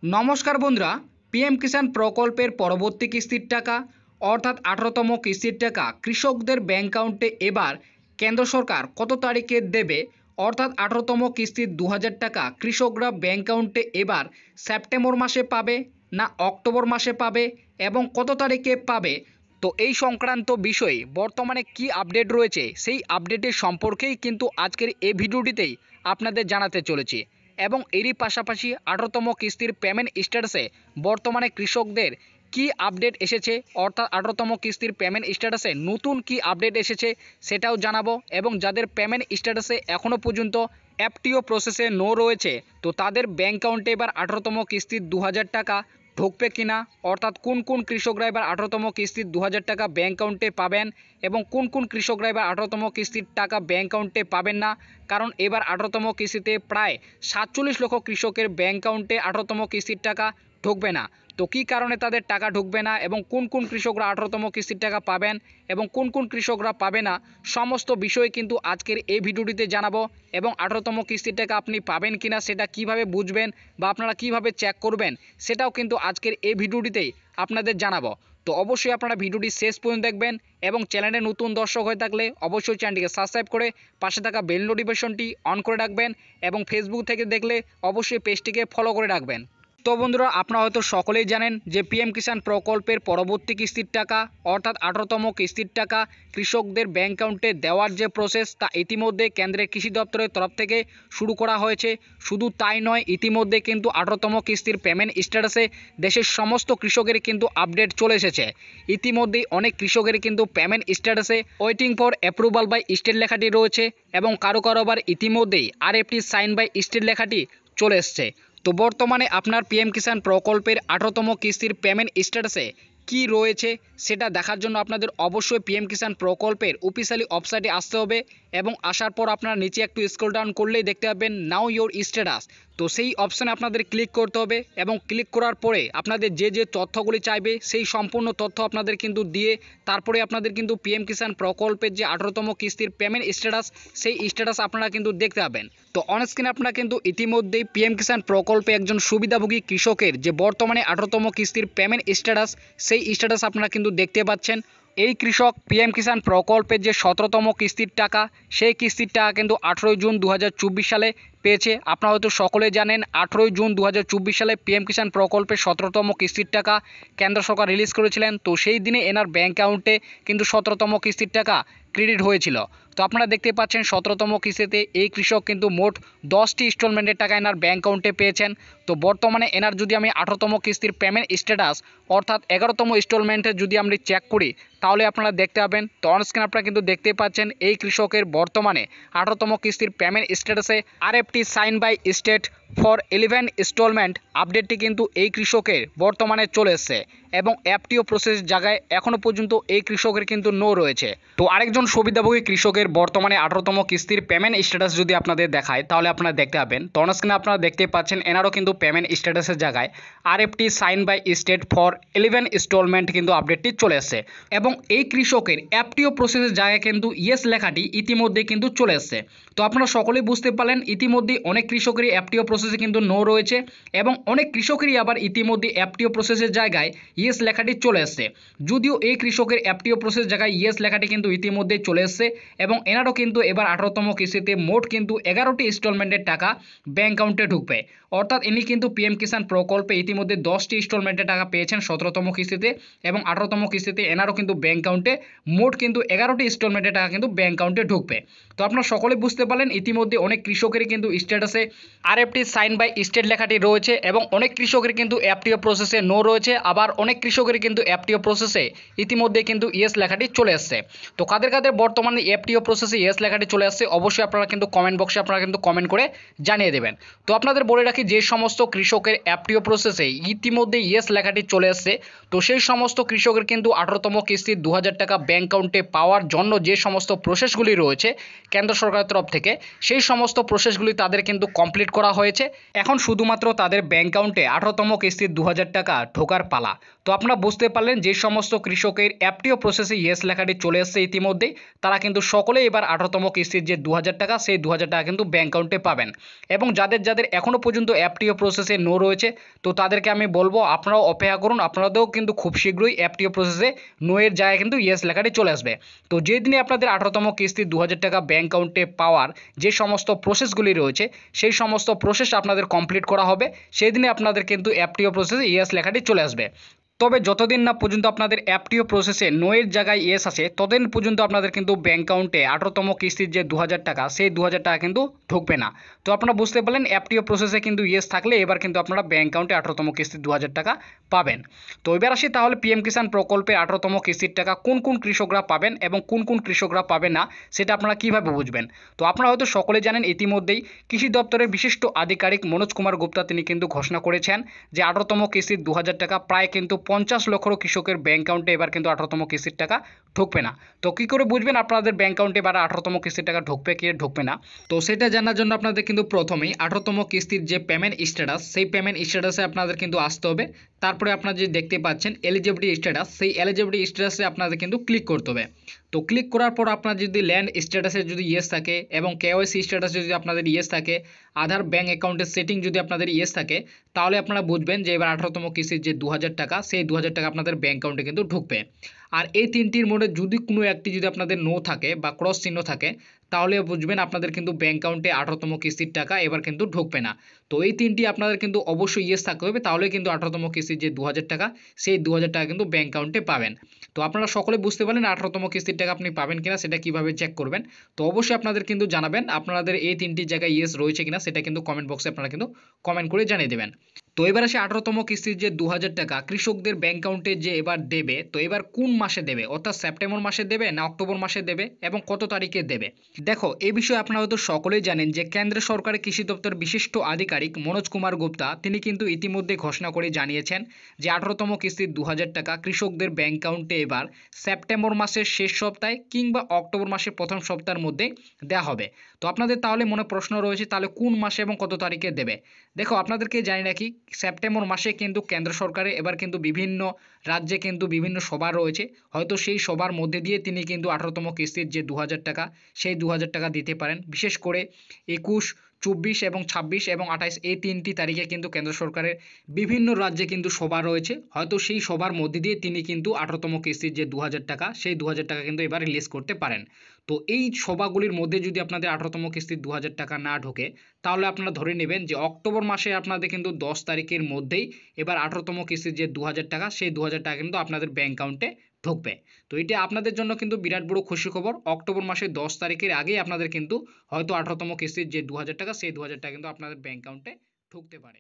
নমস্কার বন্ধুরা, পিএম কিষাণ প্রকল্পের পরবর্তী কিস্তির টাকা অর্থাৎ 18তম কিস্তির টাকা কৃষকদের ব্যাংক অ্যাকাউন্টে এবার কেন্দ্র সরকার কত তারিখে দেবে। অর্থাৎ 18তম কিস্তির 2000 টাকা কৃষকরা ব্যাংক অ্যাকাউন্টে এবার সেপ্টেম্বর মাসে পাবে না অক্টোবর মাসে পাবে এবং কত তারিখে পাবে। তো এই সংক্রান্ত বিষয়ে বর্তমানে কি আপডেট রয়েছে সেই আপডেটের সম্পর্কেই কিন্তু আজকের এই ভিডিওটিতেই আপনাদের জানাতে চলেছি। এবং এরই পাশাপাশি 18তম কিস্তির পেমেন্ট স্ট্যাটাসে বর্তমানে কৃষকদের কি আপডেট এসেছে, অর্থাৎ 18তম কিস্তির পেমেন্ট স্ট্যাটাসে নতুন কি আপডেট এসেছে সেটাও জানাবো। এবং যাদের পেমেন্ট স্ট্যাটাসে এখনও পর্যন্ত এফটিও প্রসেসে নো রয়েছে, তো তাদের ব্যাংক অ্যাকাউন্টে এবার 18তম কিস্তির 2000 টাকা ঢুকবে কিনা, অর্থাৎ কোন কোন কৃষকরা এবার 18তম কিস্তির 2000 টাকা ব্যাংক অ্যাকাউন্টে পাবেন এবং কোন কোন কৃষকরা এবার 18তম কিস্তির টাকা ব্যাংক অ্যাকাউন্টে পাবেন না। কারণ এবার 18তম কিস্তিতে প্রায় 47 লক্ষ কৃষকের ব্যাংক অ্যাকাউন্টে 18তম কিস্তির টাকা ঢুকবে না। তো কী কারণে তাদের টাকা ঢুকবে না এবং কোন কোন কৃষকরা 18তম কিস্তির টাকা পাবেন এবং কোন কোন কৃষকরা পাবে না, সমস্ত বিষয় কিন্তু আজকের এই ভিডিওটিতে জানাবো। এবং 18তম কিস্তির টাকা আপনি পাবেন কিনা সেটা কিভাবে বুঝবেন বা আপনারা কিভাবে চেক করবেন সেটাও কিন্তু আজকের এই ভিডিওটিতেই আপনাদের জানাবো। তো অবশ্যই আপনারা ভিডিওটি শেষ পর্যন্ত দেখবেন এবং চ্যানেলে নতুন দর্শক হয়ে থাকলে অবশ্যই চ্যানেলটিকে সাবস্ক্রাইব করে পাশে থাকা বেল নোটিফিকেশনটি অন করে রাখবেন এবং ফেসবুক থেকে দেখলে অবশ্যই পেজটিকে ফলো করে রাখবেন। তো বন্ধুরা, আপনারা হয়তো সকলেই জানেন যে পিএম কিষাণ প্রকল্পের পরবর্তী কিস্তির টাকা অর্থাৎ 18তম কিস্তির টাকা কৃষকদের ব্যাংক অ্যাকাউন্টে দেওয়ার যে প্রসেস তা ইতিমধ্যে কেন্দ্রের কৃষি দপ্তরের তরফ থেকে শুরু করা হয়েছে। শুধু তাই নয়, ইতিমধ্যে কিন্তু 18তম কিস্তির পেমেন্ট স্ট্যাটাসে দেশের সমস্ত কৃষকের কিন্তু আপডেট চলে এসেছে। ইতিমধ্যেই অনেক কৃষকের কিন্তু পেমেন্ট স্ট্যাটাসে waiting for approval by state লেখাটি রয়েছে এবং কারো কারো আবার ইতিমধ্যেই আরএফটি সাইন বাই স্টেট লেখাটি চলে এসছে। তো বর্তমানে আপনার পিএম কিষাণ প্রকল্পের 18তম কিস্তির পেমেন্ট স্ট্যাটাসে কি রয়েছে সেটা দেখার জন্য আপনাদের অবশ্যই পিএম কিষাণ প্রকল্পের অফিসিয়ালি ওয়েবসাইটে আসতে হবে এবং আসার পর আপনারা নিচে একটু স্ক্রল ডাউন করলেই দেখতে পাবেন নাও ইওর স্ট্যাটাস। তো সেই অপশানে আপনাদের ক্লিক করতে হবে এবং ক্লিক করার পরে আপনাদের যে যে তথ্যগুলি চাইবে সেই সম্পূর্ণ তথ্য আপনাদের কিন্তু দিয়ে তারপরে আপনাদের কিন্তু পিএম কিষাণ প্রকল্পের যে 18তম কিস্তির পেমেন্ট স্ট্যাটাস সেই স্ট্যাটাস আপনারা কিন্তু দেখতে পাবেন। তো অনস্ক্রিনে আপনারা কিন্তু ইতিমধ্যেই পিএম কিষাণ প্রকল্পে একজন সুবিধাভোগী কৃষকের যে বর্তমানে 18তম কিস্তির পেমেন্ট স্ট্যাটাস সেই স্ট্যাটাস আপনারা কিন্তু দেখতে পাচ্ছেন। এই কৃষক পিএম কিষাণ প্রকল্পের যে 17তম কিস্তির টাকা সেই কিস্তির টাকা কিন্তু 18 জুন 2024 সালে পেয়েছে। আপনারা হয়তো সকলে জানেন 18 জুন 2024 সালে পিএম কিষাণ প্রকল্পের 17তম কিস্তির টাকা কেন্দ্র সরকার রিলিজ করেছিলেন। তো সেই দিনে এনার ব্যাঙ্ক অ্যাকাউন্টে কিন্তু 17তম কিস্তির টাকা ক্রেডিট হয়েছিল। তো আপনারা দেখতে পাচ্ছেন 17তম কিস্তিতে এই কৃষক কিন্তু মোট 10টি ইনস্টলমেন্টের টাকা এনার ব্যাঙ্ক অ্যাকাউন্টে পেয়েছেন। তো বর্তমানে এনার যদি আমি 18তম কিস্তির পেমেন্ট স্ট্যাটাস অর্থাৎ 11তম ইনস্টলমেন্টে যদি আমরা চেক করি তাহলে আপনারা দেখতে পাবেন। তো অনস্ক্রিন আপনারা কিন্তু দেখতে পাচ্ছেন এই কৃষকের বর্তমানে 18তম কিস্তির পেমেন্ট স্ট্যাটাসে RFT sign by state for 11 installment আপডেটটি কিন্তু এই কৃষকের বর্তমানে চলে এসছে এবং অ্যাপটিও প্রসেস জায়গায় এখনও পর্যন্ত এই কৃষকের কিন্তু নো রয়েছে। তো আরেকজন সুবিধাভোগী কৃষকের বর্তমানে 18তম কিস্তির পেমেন্ট স্ট্যাটাস যদি আপনাদের দেখায় তাহলে আপনারা দেখতে পাবেন। তো অনস্ক্রিনে আপনারা দেখতে পাচ্ছেন এনারও কিন্তু পেমেন্ট স্ট্যাটাসের জায়গায় RFT sign by state for 11 installment কিন্তু আপডেটটি চলে এসছে এবং এই কৃষকের অ্যাপটিও প্রসেসের জায়গায় কিন্তু ইয়েস লেখাটি ইতিমধ্যে কিন্তু চলে এসছে। তো আপনারা সকলেই বুঝতে পারলেন ইতিমধ্যেই অনেক কৃষকেরই অ্যাপটিও প্রসেসে কিন্তু নো রয়েছে এবং অনেক কৃষকেরই আবার ইতিমধ্যে অ্যাপটিও প্রসেসের জায়গায় ইয়েস লেখাটি চলে এসছে। যদিও এই কৃষকের অ্যাপটিও প্রসেস জায়গায় ইয়েস লেখাটি কিন্তু ইতিমধ্যেই চলে এসছে এবং এনারও কিন্তু এবার 18তম কিস্তিতে মোট কিন্তু 11টি ইনস্টলমেন্টের টাকা ব্যাঙ্ক অ্যাকাউন্টে ঢুকবে। অর্থাৎ ইনি কিন্তু পিএম কিষাণ প্রকল্পে ইতিমধ্যে 10টি ইনস্টলমেন্টের টাকা পেয়েছেন 17তম কিস্তিতে এবং 18তম কিস্তিতে এনারও কিন্তু ব্যাঙ্ক অ্যাকাউন্টে মোট কিন্তু 11টি ইনস্টলমেন্টের টাকা কিন্তু ব্যাঙ্ক অ্যাকাউন্টে ঢুকবে। তো আপনারা সকলে বুঝতে পারলেন ইতিমধ্যে অনেক কৃষকেরই কিন্তু স্ট্যাটাসে আরএফটি সাইন বাই স্টেট লেখাটি রয়েছে এবং অনেক কৃষকের কিন্তু অ্যাপটিও প্রসেসে নো রয়েছে, আবার অনেক কৃষকের কিন্তু অ্যাপটিও প্রসেসে ইতিমধ্যে কিন্তু ইয়েস লেখাটি চলে আসছে। তো কাদের কাদের বর্তমানে অ্যাপটিও প্রসেসে ইয়েস লেখাটি চলে আসছে অবশ্যই আপনারা কিন্তু কমেন্ট বক্সে আপনারা কিন্তু কমেন্ট করে জানিয়ে দেবেন। তো আপনাদের বলে রাখি যে সমস্ত কৃষকের অ্যাপটিও প্রসেসে ইতিমধ্যে ইয়েস লেখাটি চলে আসছে তো সেই সমস্ত কৃষকের কিন্তু 18তম কিস্তির 2000 টাকা ব্যাঙ্ক অ্যাকাউন্টে পাওয়ার জন্য যে সমস্ত প্রসেসগুলি রয়েছে কেন্দ্র সরকারের তরফ থেকে সেই সমস্ত প্রসেসগুলি তাদের কিন্তু কমপ্লিট করা হয়েছে। এখন শুধুমাত্র তাদের ব্যাঙ্ক অ্যাকাউন্টে 18তম কিস্তির 2000 টাকা ঢোকার পালা। তো আপনারা বুঝতে পারলেন যে সমস্ত কৃষকের এফটিও প্রসেসে ইয়েস লেখাটি চলে এসেছে ইতিমধ্যেই, তারা কিন্তু সকলেই এবার 18তম কিস্তির যে 2000 টাকা সেই 2000 টাকা কিন্তু ব্যাঙ্ক অ্যাকাউন্টে পাবেন। এবং যাদের যাদের এখনও পর্যন্ত এফটিও প্রসেসে নো রয়েছে, তো তাদেরকে আমি বলবো আপনারাও অপেক্ষা করুন, আপনাদেরও কিন্তু খুব শীঘ্রই এফটিও প্রসেসে নো এর জায়গায় কিন্তু ইয়েস লেখাটি চলে আসবে। তো যেদিনে আপনাদের 18তম কিস্তির 2000 টাকা ব্যাঙ্ক অ্যাকাউন্টে পাওয়ার যে সমস্ত প্রসেসগুলি রয়েছে সেই সমস্ত প্রসেস আপনাদের কমপ্লিট করা হবে, সেই দিনে আপনাদের কিন্তু এফটিও প্রসেসে ইয়েস লেখাটি চলে আসবে। তবে যতদিন না পর্যন্ত আপনাদের এফটিও প্রসেসে নো এর জায়গায় ইয়েস আসে, ততদিন পর্যন্ত আপনাদের কিন্তু ব্যাঙ্ক অ্যাকাউন্টে 18তম কিস্তির যে 2000 টাকা সেই 2000 টাকা কিন্তু ঢুকবে না। তো আপনারা বুঝতে পারলেন এফটিও প্রসেসে কিন্তু ইয়েস থাকলে এবার কিন্তু আপনারা ব্যাঙ্ক অ্যাকাউন্টে 18তম কিস্তির 2000 টাকা পাবেন। তো এবার আসি তাহলে পিএম কিষাণ প্রকল্পে 18তম কিস্তির টাকা কোন কোন কৃষকরা পাবেন এবং কোন কোন কৃষকরা পাবেন না সেটা আপনারা কিভাবে বুঝবেন। তো আপনারা হয়তো সকলে জানেন ইতিমধ্যেই কৃষি দপ্তরের বিশিষ্ট আধিকারিক মনোজ কুমার গুপ্তা তিনি কিন্তু ঘোষণা করেছেন যে 18তম কিস্তির 2000 টাকা প্রায় কিন্তু 50 লক্ষ কৃষকের ব্যাঙ্ক অ্যাকাউন্টে এবার কিন্তু 18তম কিস্তির টাকা ঢুকবে না। তো কী করে বুঝবেন আপনাদের ব্যাঙ্ক অ্যাকাউন্টে এবার 18তম কিস্তির টাকা ঢুকবে কি ঢুকবে না, তো সেটা জানার জন্য আপনাদের কিন্তু প্রথমেই 18তম কিস্তির যে পেমেন্ট স্ট্যাটাস সেই পেমেন্ট স্ট্যাটাসে আপনাদের কিন্তু আসতে হবে। তারপরে আপনারা যে দেখতে পাচ্ছেন এলিজিবিলিটি স্ট্যাটাস, সেই এলিজিবিলিটি স্ট্যাটাসে আপনাদের কিন্তু ক্লিক করতে হবে। তো ক্লিক করার পর আপনার যদি ল্যান্ড স্ট্যাটাসে যদি ইয়েস থাকে এবং কেওয়াইসি স্ট্যাটাসে যদি আপনাদের ইয়েস থাকে, আধার ব্যাঙ্ক অ্যাকাউন্টের সেটিং যদি আপনাদের ইয়েস থাকে, তাহলে আপনারা বুঝবেন যে এবার 18তম কিস্তির যে 2000 টাকা সেই 2000 টাকা আপনাদের ব্যাঙ্ক অ্যাকাউন্টে কিন্তু ঢুকবে। আর এই তিনটির মধ্যে যদি কোনো একটি যদি আপনাদের নো থাকে বা ক্রস চিহ্ন থাকে, তাহলে বুঝবেন আপনাদের কিন্তু ব্যাঙ্ক অ্যাকাউন্টে 18তম কিস্তির টাকা এবার কিন্তু ঢুকবে না। তো এই তিনটি আপনাদের কিন্তু অবশ্যই ইয়েস থাকতে হবে, তাহলে কিন্তু 18তম কিস্তির যে 2000 টাকা সেই 2000 টাকা কিন্তু ব্যাঙ্ক অ্যাকাউন্টে পাবেন। তো আপনারা সকলে বুঝতে পারলেন 18তম কিস্তির টাকা আপনি পাবেন কিনা সেটা কিভাবে চেক করবেন। তো অবশ্যই আপনাদের কিন্তু জানাবেন আপনাদের এই তিনটি জায়গায় ইয়েস রয়েছে কিনা, সেটা কিন্তু কমেন্ট বক্সে আপনারা কিন্তু কমেন্ট করে জানিয়ে দেবেন। তো এবার আসে 18তম কিস্তির যে 2000 টাকা কৃষকদের ব্যাঙ্ক অ্যাকাউন্টে যে এবার দেবে, তো এবার কোন মাসে দেবে, অর্থাৎ সেপ্টেম্বর মাসে দেবে না অক্টোবর মাসে দেবে এবং কত তারিখে দেবে। দেখো এই বিষয়ে আপনারা হয়তো সকলেই জানেন যে কেন্দ্র সরকারের কৃষি দপ্তর বিশিষ্ট আধিকারিক মনোজ কুমার গুপ্তা তিনি কিন্তু ইতিমধ্যে ঘোষণা করে জানিয়েছেন যে 18তম কিস্তির 2000 টাকা কৃষকদের ব্যাঙ্ক অ্যাকাউন্টে এবার সেপ্টেম্বর মাসের শেষ সপ্তাহে কিংবা অক্টোবর মাসের প্রথম সপ্তাহের মধ্যে দেওয়া হবে। তো আপনাদের তাহলে মনে প্রশ্ন রয়েছে তাহলে কোন মাসে এবং কত তারিখে দেবে। দেখো আপনাদেরকে জানি রাখি সেপ্টেম্বর মাসে কিন্তু কেন্দ্র সরকারের এবার কিন্তু বিভিন্ন রাজ্যে কিন্তু বিভিন্ন সভা রয়েছে, হয়তো সেই সভার মধ্যে দিয়ে তিনি কিন্তু 18তম কিস্তির যে 2000 টাকা সেই 2000 টাকা দিতে পারেন। বিশেষ করে 21, 24 এবং 26 এবং 28 এই তিনটি তারিখে কিন্তু কেন্দ্র সরকারের বিভিন্ন রাজ্যে কিন্তু সভা রয়েছে, হয়তো সেই সভার মধ্যে দিয়ে তিনি কিন্তু 18তম কিস্তির যে 2000 টাকা সেই 2000 টাকা কিন্তু এবার রিলিজ করতে পারেন। তো এই সভাগুলির মধ্যে যদি আপনাদের 18তম কিস্তির 2000 টাকা না ঢোকে, তাহলে আপনারা ধরে নেবেন যে অক্টোবর মাসে আপনাদের কিন্তু 10 তারিখের মধ্যেই এবার 18তম কিস্তির যে 2000 টাকা সেই 2000 টাকা কিন্তু আপনাদের ব্যাঙ্ক অ্যাকাউন্টে ঢুকবে। তো এটা আপনাদের জন্য কিন্তু বিরাট বড় খুশি খবর, অক্টোবর মাসের 10 তারিখের আগেই আপনাদের কিন্তু হয়তো 18তম কিস্তির যে 2000 টাকা সেই 2000 টাকা কিন্তু আপনাদের ব্যাঙ্ক অ্যাকাউন্টে ঢুকতে পারে।